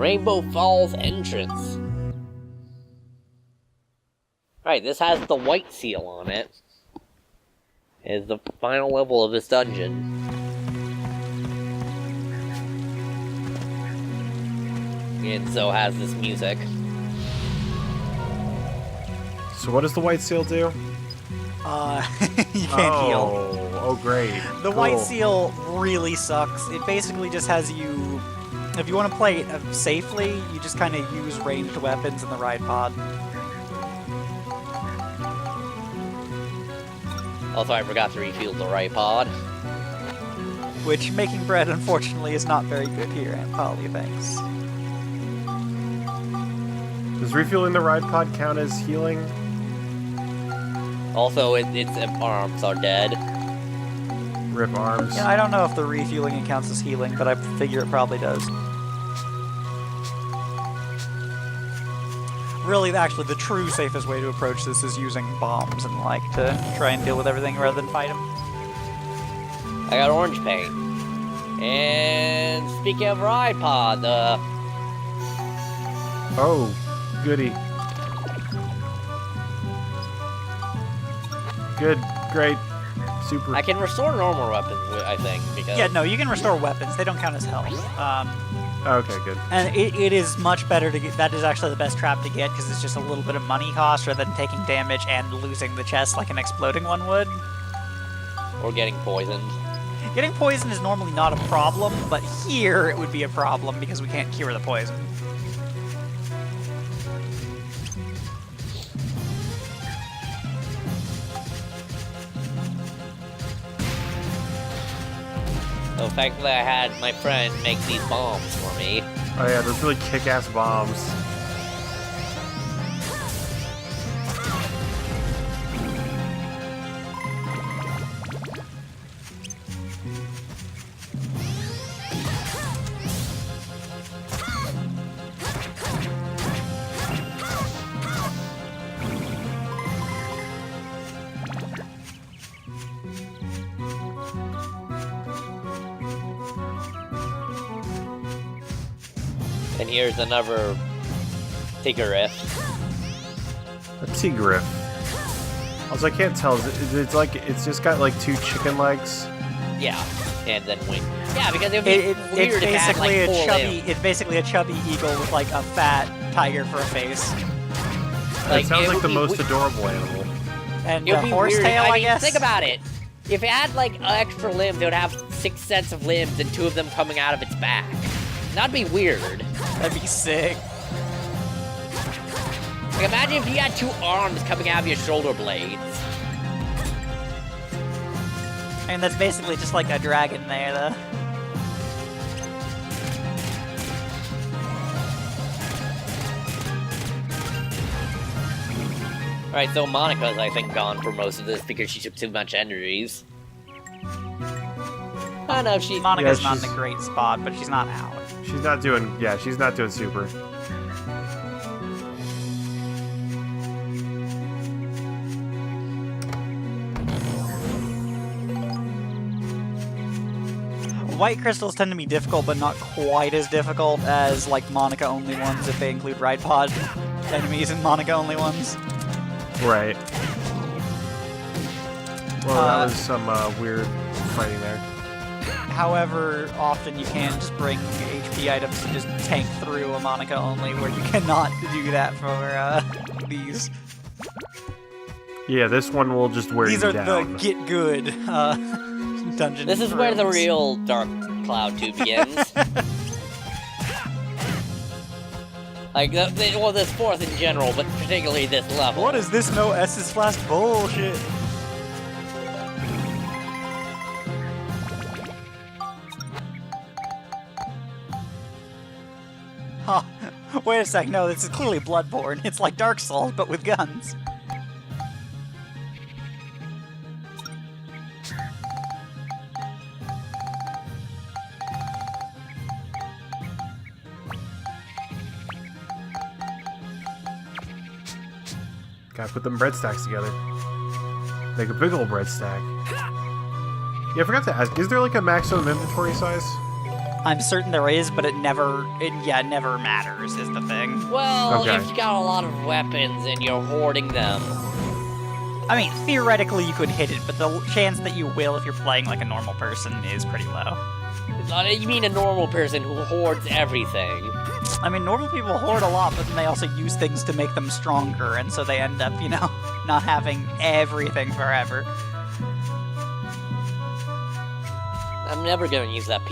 Rainbow Falls entrance. Right, this has the white seal on it. It's the final level of this dungeon. And so has this music. So what does the white seal do? You can't heal. Oh, great. The white seal really sucks. It basically just has you... If you want to play it safely, you just kind of use ranged weapons in the ride pod. Also, I forgot to refuel the right pod. Which, making bread, unfortunately, is not very good here, Aunt Polly, thanks. Does refueling the ride pod count as healing? Also, its arms are dead. Rip arms. Yeah, I don't know if the refueling counts as healing, but I figure it probably does. Really, actually, the true safest way to approach this is using bombs and, like, to try and deal with everything rather than fight them. I got orange paint. And speaking of ride pod, Oh, goody. Good, great, super. I can restore normal weapons, I think, because... Yeah, no, you can restore weapons. They don't count as health. Okay, good. And it is much better to get... That is actually the best trap to get, because it's just a little bit of money cost rather than taking damage and losing the chest like an exploding one would. Or getting poisoned. Getting poisoned is normally not a problem, but here it would be a problem because we can't cure the poison. So thankfully I had my friend make these bombs for me. Oh yeah, those really kick-ass bombs. And here's another Tigriff. A Tigriff. Also, I can't tell. It's like it's just got like two chicken legs. Yeah, and then wing. Yeah, because it would be weird if it had like full limbs. It's basically a chubby eagle with like a fat tiger for a face. It sounds like the most adorable animal. And It would a be horsetail, weird. I mean, guess. think about it. If it had like extra limbs, it would have 6 sets of limbs and 2 of them coming out of its back. That'd be weird. That'd be sick. Like, imagine if you had 2 arms coming out of your shoulder blades. And that's basically just like a dragon there, though. Alright, so Monica's, I think, gone for most of this because she took too much energies. I don't know if she's... Monica's not in a great spot, but she's not out. She's not doing. Yeah, she's not doing super. White crystals tend to be difficult, but not quite as difficult as, like, Monica-only ones if they include ride pod enemies and Monica-only ones. Right. Well, that was some weird fighting there. However, often you can just bring HP items and just tank through a Monica only, where you cannot do that for these. Yeah, this one will just wear These you are down. the get good dungeon. This is where the real Dark Cloud 2 begins. Like, well, this 4th in general, but particularly this level. What is this no S's flash bullshit? Huh. Wait a sec, no, this is clearly Bloodborne. It's like Dark Souls, but with guns. Gotta put them bread stacks together. Make a big old bread stack. Yeah, I forgot to ask, is there like a maximum inventory size? I'm certain there is, but it never matters, is the thing. Well, Okay. if you got a lot of weapons and you're hoarding them. I mean, theoretically you could hit it, but the chance that you will if you're playing like a normal person is pretty low. You mean a normal person who hoards everything? I mean, normal people hoard a lot, but then they also use things to make them stronger, and so they end up, not having everything forever. I'm never gonna use that.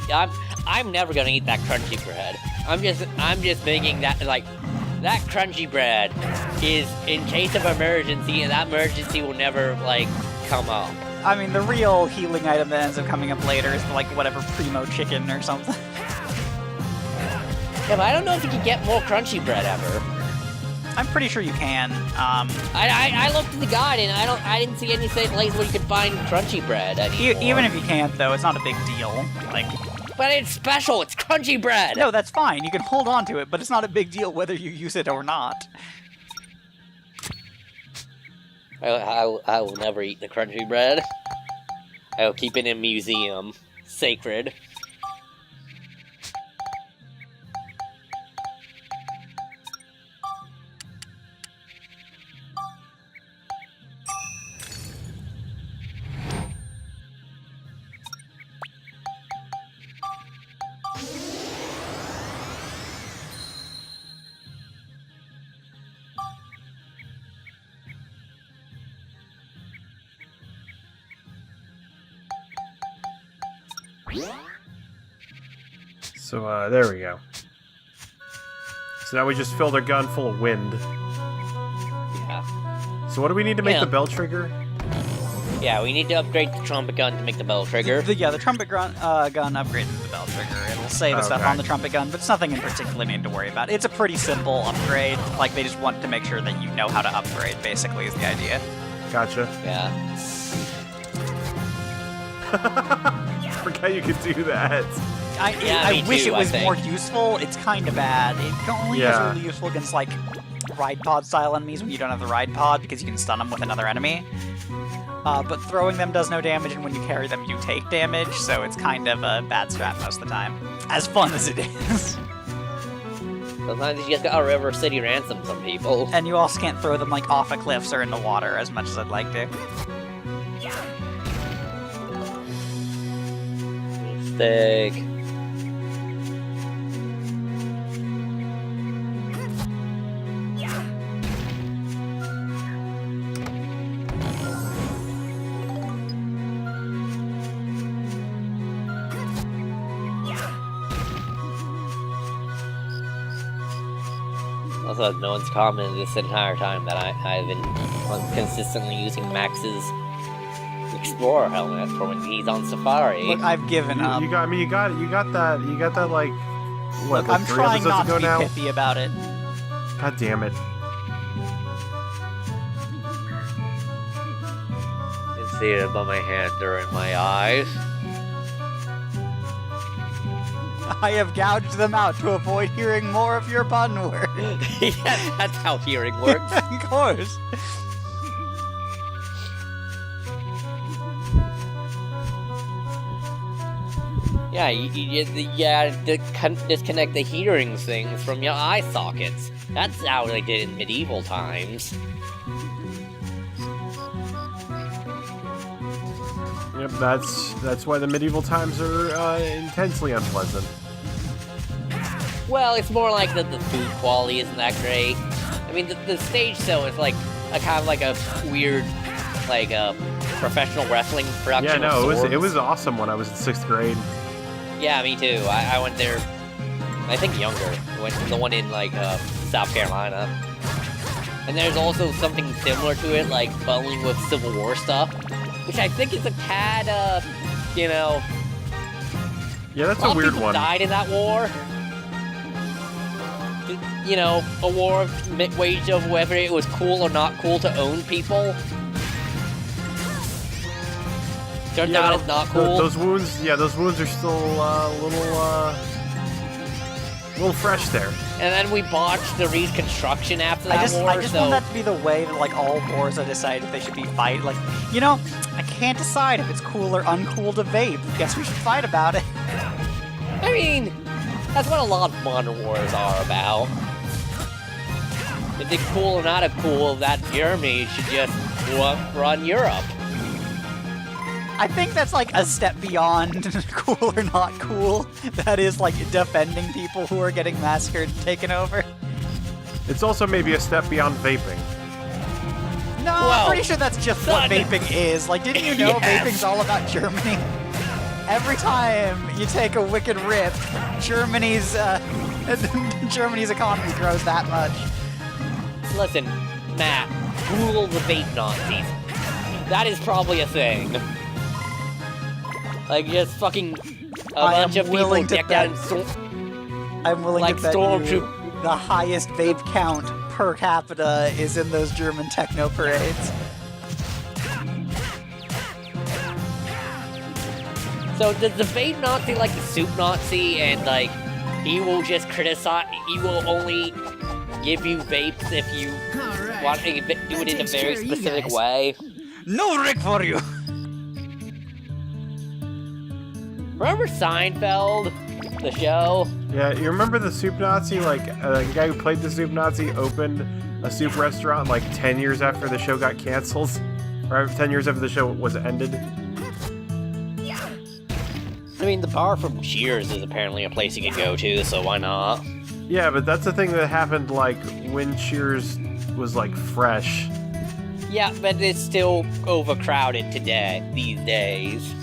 I'm never gonna eat that crunchy bread. I'm just thinking that that crunchy bread is in case of emergency, and that emergency will never come up. I mean, the real healing item that ends up coming up later is whatever primo chicken or something. Yeah, but I don't know if you can get more crunchy bread ever. I'm pretty sure you can. I looked in the guide and I didn't see any place where you could find crunchy bread anymore. Even if you can't, though, it's not a big deal. But it's special. It's crunchy bread. No, that's fine. You can hold on to it, but it's not a big deal whether you use it or not. I will never eat the crunchy bread. I will keep it in a museum. Sacred. So, there we go. So now we just filled our gun full of wind. Yeah. So what do we need to make Yeah. the bell trigger? Yeah, we need to upgrade the trumpet gun to make the bell trigger. The trumpet gun upgrades the bell trigger. It'll say the stuff Okay. on the trumpet gun, but it's nothing in particular you need to worry about. It's a pretty simple upgrade. They just want to make sure that you know how to upgrade, basically, is the idea. Gotcha. Yeah. Forgot you could do that. I wish too, it I was think. more useful. It's kind of bad. It only is really useful against ride pod style enemies when you don't have the ride pod because you can stun them with another enemy. But throwing them does no damage, and when you carry them, you take damage. So it's kind of a bad strat most of the time. As fun as it is. Sometimes you just gotta River City ransom some people. And you also can't throw them off of cliffs or into water as much as I'd like to. Mistake. Also, no one's commented this entire time that I've been consistently using Max's Explorer helmet for when he's on safari. Look, I've given up. You got that what? Look, I'm 3 trying episodes not ago to be now? pithy about it. God damn it. You can see it above my hand or in my eyes. I have gouged them out to avoid hearing more of your pun words. Yeah, that's how hearing works. Of course. Yeah, you disconnect the hearing things from your eye sockets. That's how they did in medieval times. Yep, that's why the medieval times are intensely unpleasant. Well, it's more like the food quality isn't that great. I mean, the stage show is like a kind of like a weird, professional wrestling production. Yeah, no, of it was sorts. awesome when I was in 6th grade. Yeah, me too. I went there, I think younger. I went to the one in South Carolina. And there's also something similar to it, like bowling with Civil War stuff, which I think is a tad, Yeah, that's a lot a weird of people one. died in that war. A war waged over whether it was cool or not cool to own people. Turns out it's not cool. Those wounds are still a little fresh there. And then we botched the reconstruction after that war. I just want that to be the way that all wars are decided if they should be fight. I can't decide if it's cool or uncool to vape. Guess we should fight about it. I mean, that's what a lot of modern wars are about. Is it cool or not cool that Germany should just run Europe? I think that's like a step beyond cool or not cool. That is like defending people who are getting massacred and taken over. It's also maybe a step beyond vaping. No, I'm pretty sure that's just what vaping is. Like, didn't you know vaping's all about Germany? Every time you take a wicked rip, Germany's economy grows that much. Listen, Matt, Google the vape Nazis. That is probably a thing. Like, just fucking a bunch of people decked out in I'm willing like to bet you the highest vape count per capita is in those German techno parades. So does the vape Nazi like the soup Nazi, and like he will just criticize? He will only give you vapes if you want to do it in a very specific way. No Rick for you. Remember Seinfeld, the show? Yeah, you remember the soup Nazi? Like, the guy who played the soup Nazi opened a soup restaurant like 10 years after the show got canceled? Or 10 years after the show was ended? I mean, the bar from Cheers is apparently a place you can go to, so why not? Yeah, but that's the thing that happened, like, when Cheers was, like, fresh. Yeah, but it's still overcrowded these days.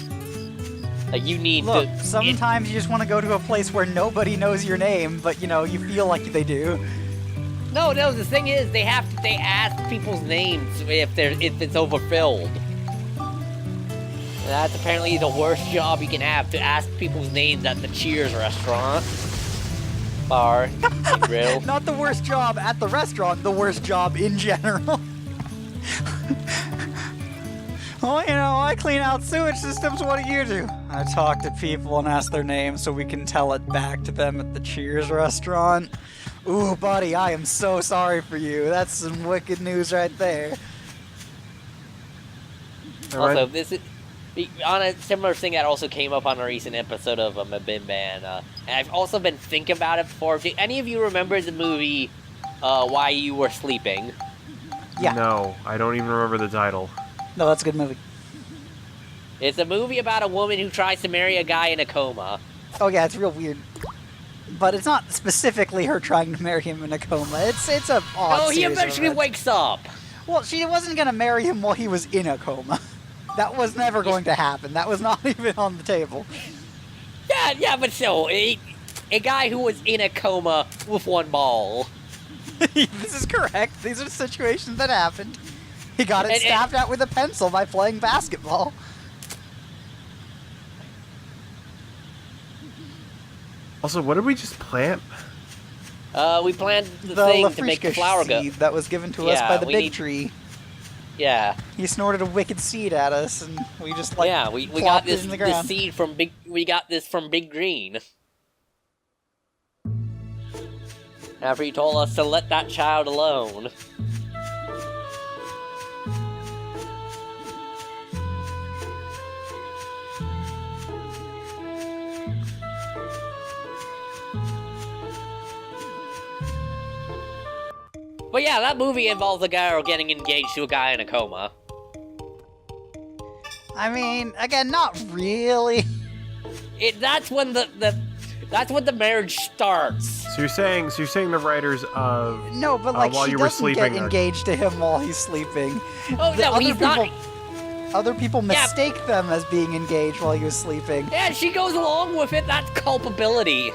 Like, you need Look, sometimes you just want to go to a place where nobody knows your name, but, you know, you feel like they do. No, the thing is, they ask people's names if it's overfilled. That's apparently the worst job you can have, to ask people's names at the Cheers restaurant. Bar, grill. Not the worst job at the restaurant, the worst job in general. Well, you know, I clean out sewage systems, what do you do? I talk to people and ask their names so we can tell it back to them at the Cheers restaurant. Ooh, buddy, I am so sorry for you. That's some wicked news right there. Also, this is on a similar thing that also came up on a recent episode of Mabim Ban. And I've also been thinking about it before. Do any of you remember the movie Why You Were Sleeping? Yeah. No, I don't even remember the title. No, that's a good movie. It's a movie about a woman who tries to marry a guy in a coma. Oh yeah, it's real weird. But it's not specifically her trying to marry him in a coma. It's a odd Oh, he series of eventually events. wakes up. Well, she wasn't going to marry him while he was in a coma. That was never going to happen. That was not even on the table. Yeah, but still, a guy who was in a coma with one ball. This is correct. These are situations that happened. He got it stabbed out with a pencil by playing basketball. Also, what did we just plant? We planted the thing to make the flower go. Seed that was given to us by the big tree. Yeah. He snorted a wicked seed at us, and we just like we got this in the ground. this seed from Big. We got this from Big Green. After he told us to let that child alone. But yeah, that movie involves a girl getting engaged to a guy in a coma. I mean, again, not really. That's when the marriage starts. So you're saying the writers of No, but like While she You Were doesn't Sleeping get engaged to him while he's sleeping. Oh no, he's not. Other people mistake them as being engaged while he was sleeping. Yeah, she goes along with it. That's culpability.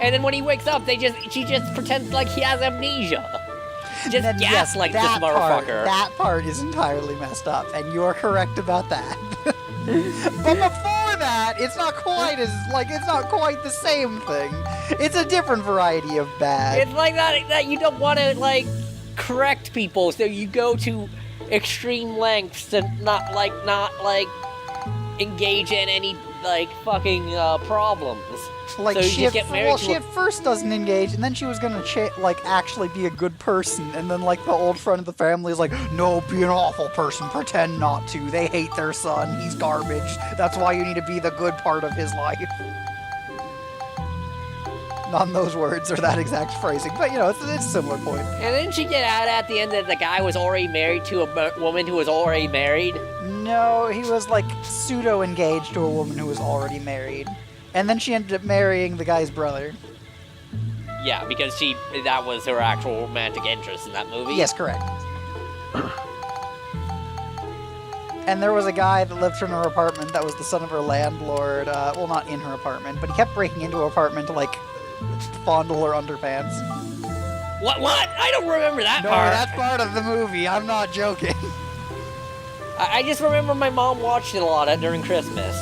And then when he wakes up, she just pretends like he has amnesia. Just gaslight this motherfucker. That part is entirely messed up, and you're correct about that. But before that, it's not quite the same thing. It's a different variety of bad. It's like that you don't want to like correct people, so you go to extreme lengths to not engage in any like fucking problems. Like so she, you get married she at first doesn't engage, and then she was gonna actually be a good person, and then like the old friend of the family is like, no, be an awful person, pretend not to. They hate their son, he's garbage. That's why you need to be the good part of his life. Not those words or that exact phrasing, but it's a similar point. And didn't she get out at the end that the guy was already married to a woman who was already married? No, he was like pseudo-engaged to a woman who was already married. And then she ended up marrying the guy's brother. Yeah, because that was her actual romantic interest in that movie. Yes, correct. And there was a guy that lived from her apartment that was the son of her landlord. Well, not in her apartment, but he kept breaking into her apartment to, like, fondle her underpants. What? I don't remember that No, part. that's part of the movie. I'm not joking. I just remember my mom watched it a lot during Christmas.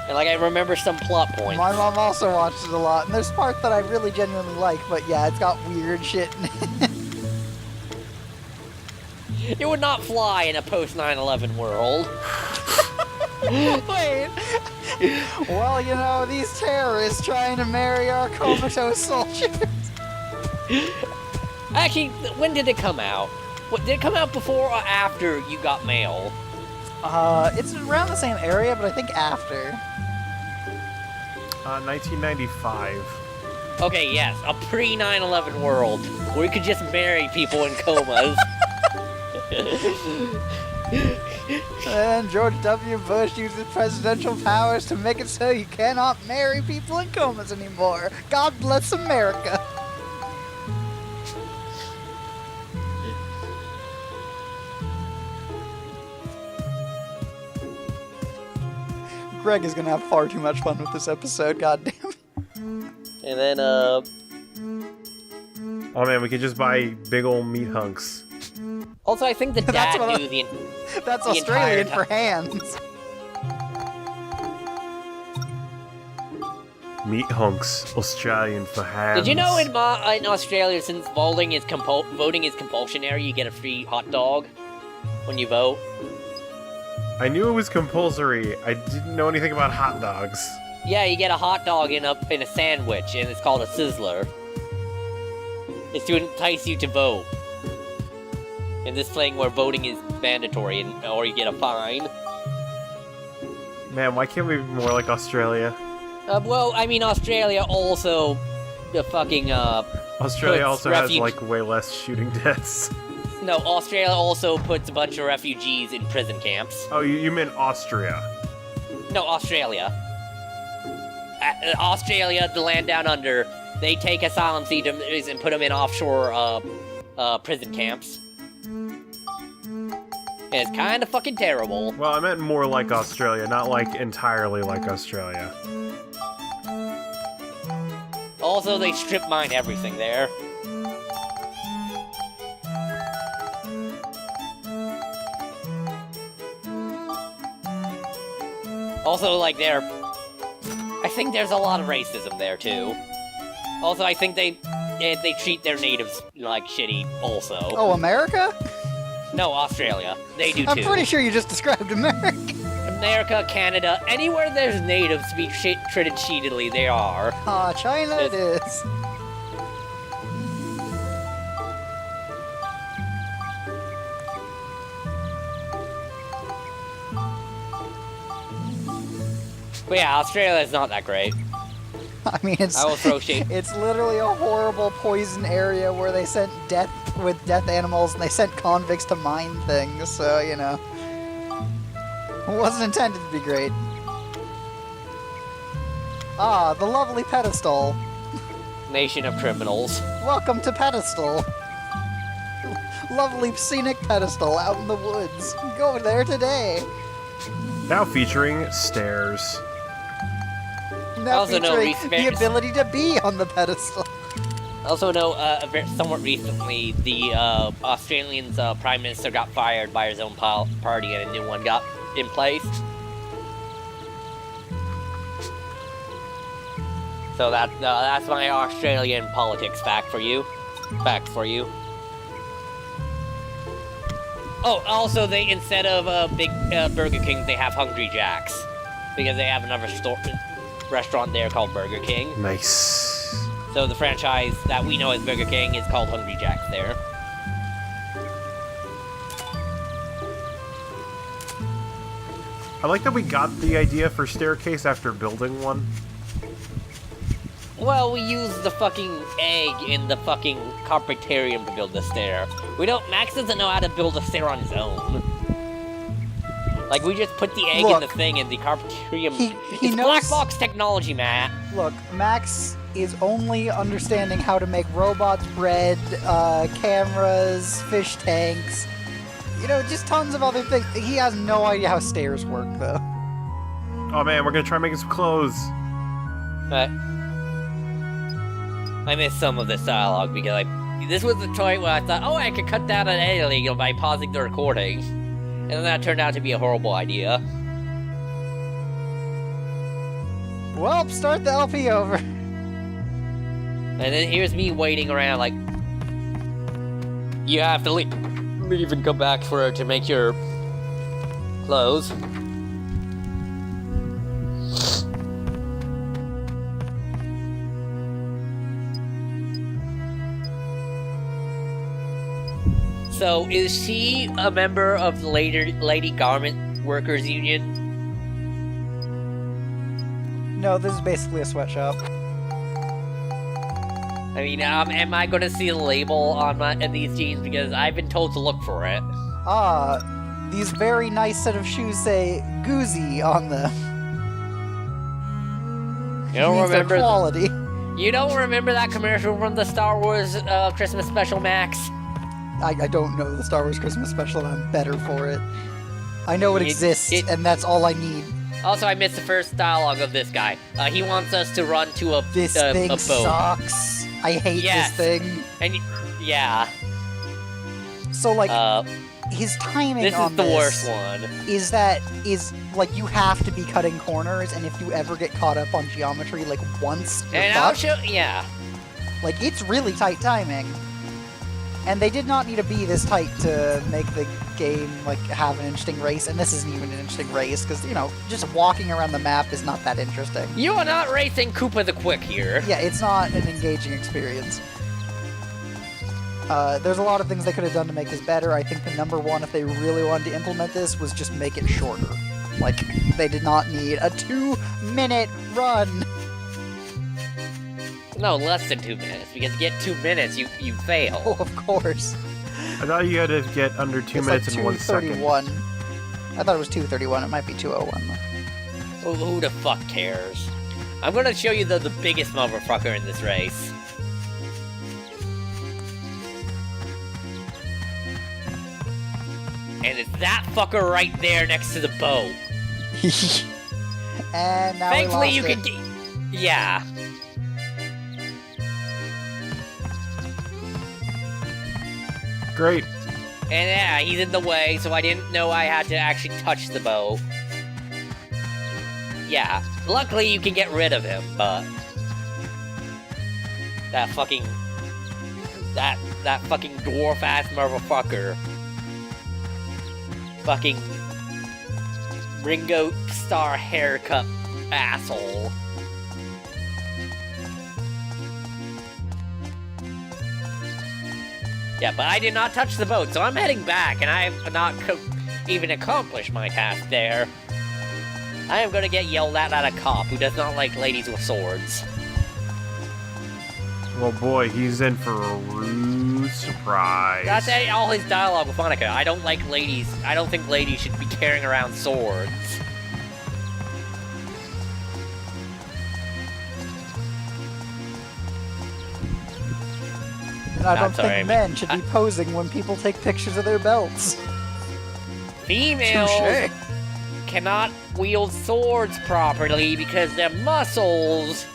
And, like, I remember some plot points. My mom also watched it a lot, and there's part that I really genuinely like, but yeah, it's got weird shit in it. It would not fly in a post 9/11 world. Wait. Well, these terrorists trying to marry our comatose soldiers. Actually, when did it come out? Did it come out before or after you got mail? It's around the same area, but I think after. 1995. Okay, yes, a pre-9/11 world where you could just marry people in comas. And George W. Bush uses presidential powers to make it so you cannot marry people in comas anymore. God bless America. Greg is gonna have far too much fun with this episode, goddamn. And then, Oh man, we could just buy big old meat hunks. Also, I think the That's dad what knew the That's the Australian entire for hands. Meat hunks, Australian for hands. Did you know in Australia, since voting is compulsionary, you get a free hot dog when you vote? I knew it was compulsory. I didn't know anything about hot dogs. Yeah, you get a hot dog in a sandwich, and it's called a sizzler. It's to entice you to vote. In this thing where voting is mandatory, or you get a fine. Man, why can't we be more like Australia? Well, I mean, Australia also, the fucking, Australia puts also has, like, way less shooting deaths. No, Australia also puts a bunch of refugees in prison camps. Oh, you meant Austria. No, Australia. Australia, the land down under, they take asylum seekers and put them in offshore, prison camps. And it's kind of fucking terrible. Well, I meant more like Australia, not, like, entirely like Australia. Also, they strip mine everything there. Also, like, I think there's a lot of racism there, too. Also, I think they treat their natives, like, shitty, also. Oh, America? No, Australia. They do, too. I'm pretty sure you just described America. America, Canada, anywhere there's natives to be treated cheatedly, they are. Aw, China it is. But yeah, Australia is not that great. I mean, I will throw shade. It's literally a horrible poison area where they sent death animals and they sent convicts to mine things, so, it wasn't intended to be great. Ah, the lovely pedestal. Nation of criminals. Welcome to Pedestal. Lovely scenic pedestal out in the woods. Go there today. Now featuring stairs. Now also know featuring the ability to be on the pedestal. Also know, somewhat recently, the Australian's Prime Minister got fired by his own party and a new one got in place. So that's my Australian politics fact for you. Oh, also they, instead of big Burger King, they have Hungry Jack's. Because they have another restaurant there called Burger King. Nice. So the franchise that we know as Burger King is called Hungry Jack's there. I like that we got the idea for staircase after building one. Well, we use the fucking egg in the fucking carpetarium to build the stair. Max doesn't know how to build a stair on his own. Like, we just put the egg in the thing in the carpetarium. It's black box technology, Matt. Look, Max is only understanding how to make robots, bread, cameras, fish tanks. You know, just tons of other things. He has no idea how stairs work, though. Oh man, we're gonna try making some clothes. But I missed some of this dialogue because this was the point where I thought, oh, I could cut down an editing by pausing the recording. And then that turned out to be a horrible idea. Well, start the LP over. And then here's me waiting around like, you have to leave and come back for her to make your clothes. So, is she a member of the Lady Garment Workers Union? No, this is basically a sweatshop. I mean, am I going to see a label on these jeans? Because I've been told to look for it. These very nice set of shoes say Goozy on them. You don't remember quality. You don't remember that commercial from the Star Wars Christmas special, Max? I don't know the Star Wars Christmas special, and I'm better for it. I know it exists, and that's all I need. Also, I missed the first dialogue of this guy. He wants us to run to a This thing sucks. I hate this thing. And yeah. So like, his timing on this is the worst one. Is like you have to be cutting corners, and if you ever get caught up on geometry like once, and I'll show. Yeah. Like it's really tight timing. And they did not need to be this tight to make the game, like, have an interesting race, and this isn't even an interesting race, because, you know, just walking around the map is not that interesting. You are not racing Koopa the Quick here. Yeah, it's not an engaging experience. There's a lot of things they could have done to make this better. I think the number one, if they really wanted to implement this, was just make it shorter. Like, they did not need a 2-minute run! No, less than 2 minutes, because you get 2 minutes, you fail. Oh, of course. I thought you had to get under 2 minutes like and 1 second. 2:31. I thought it was 2:31, it might be 2:01. Who the fuck cares? I'm gonna show you the biggest motherfucker in this race. And it's that fucker right there next to the boat. And now thankfully we lost you can yeah. Great. And yeah, he's in the way, so I didn't know I had to actually touch the boat. Yeah, luckily you can get rid of him, but that fucking dwarf ass motherfucker, fucking Ringo Starr haircut asshole. Yeah, but I did not touch the boat, so I'm heading back, and I have not even accomplished my task there. I am gonna get yelled at a cop who does not like ladies with swords. Well, boy, he's in for a rude surprise. That's all his dialogue with Monica. I don't like ladies. I don't think ladies should be carrying around swords. And I don't think men should be posing when people take pictures of their belts. Females Touché. cannot wield swords properly because their muscles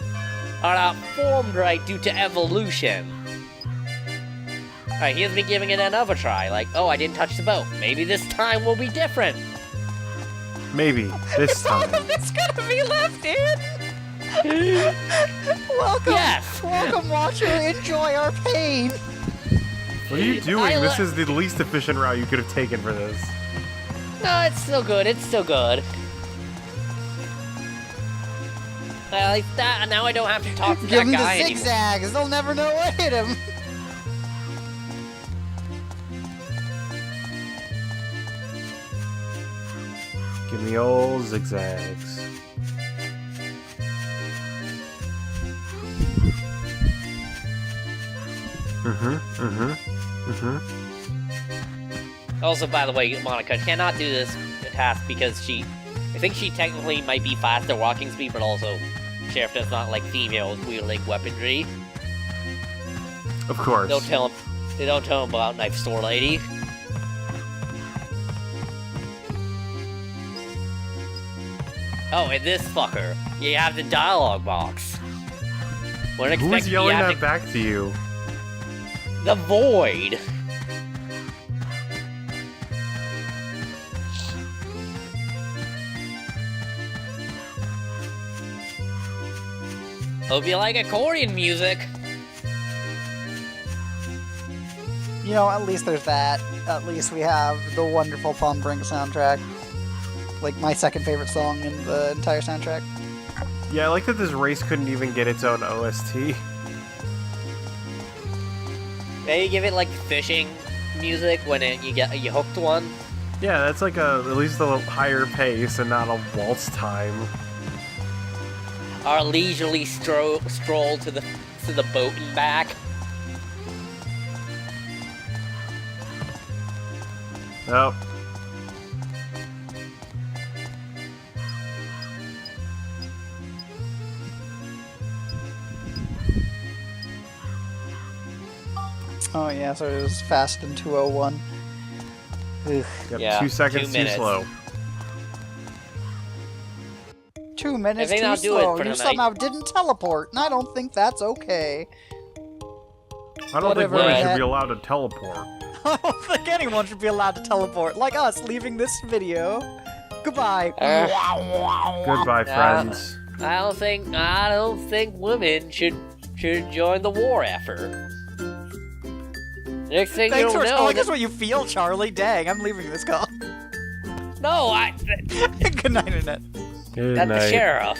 are not formed right due to evolution. Alright, here's me giving it another try. Like, oh, I didn't touch the boat. Maybe this time will be different. Maybe this time. It's gonna be left in! Welcome! Yes! Welcome, watcher! Enjoy our pain! What are you doing? This is the least efficient route you could have taken for this. No, it's still good. It's still good. Like that, now I don't have to talk to Give that him guy the anymore. zigzags! They'll never know what hit him! Give me old zigzags. Also, by the way, Monica cannot do this task because I think she technically might be faster walking speed, but also Sheriff does not like females wielding weaponry. Of course. They don't tell him about Knife Store Lady. Oh, and this fucker. You have the dialogue box. Who's yelling that back to you? The Void. Hope you like accordion music. You know, at least there's that. At least we have the wonderful Palm Brink soundtrack. Like, my second favorite song in the entire soundtrack. Yeah, I like that this race couldn't even get its own OST. Maybe give it like fishing music when you hooked one. Yeah, that's like at least a little higher pace and not a waltz time. Our leisurely stroll to the boat and back. Oh. Oh yeah, so it was fast in 201. Ugh. Yep, Yeah, 2 seconds 2 too minutes. slow. 2 minutes I think too I'll do it slow. for You tonight. somehow didn't teleport, and I don't think that's okay. I don't think Whatever, women should Matt. be allowed to teleport. I don't think anyone should be allowed to teleport, like us leaving this video. Goodbye. Goodbye, friends. I don't think women should join the war effort. Next thing Thanks you'll for know, telling us what you feel, Charlie. Dang, I'm leaving this call. no, Good night, Annette. Good that's night. the sheriff.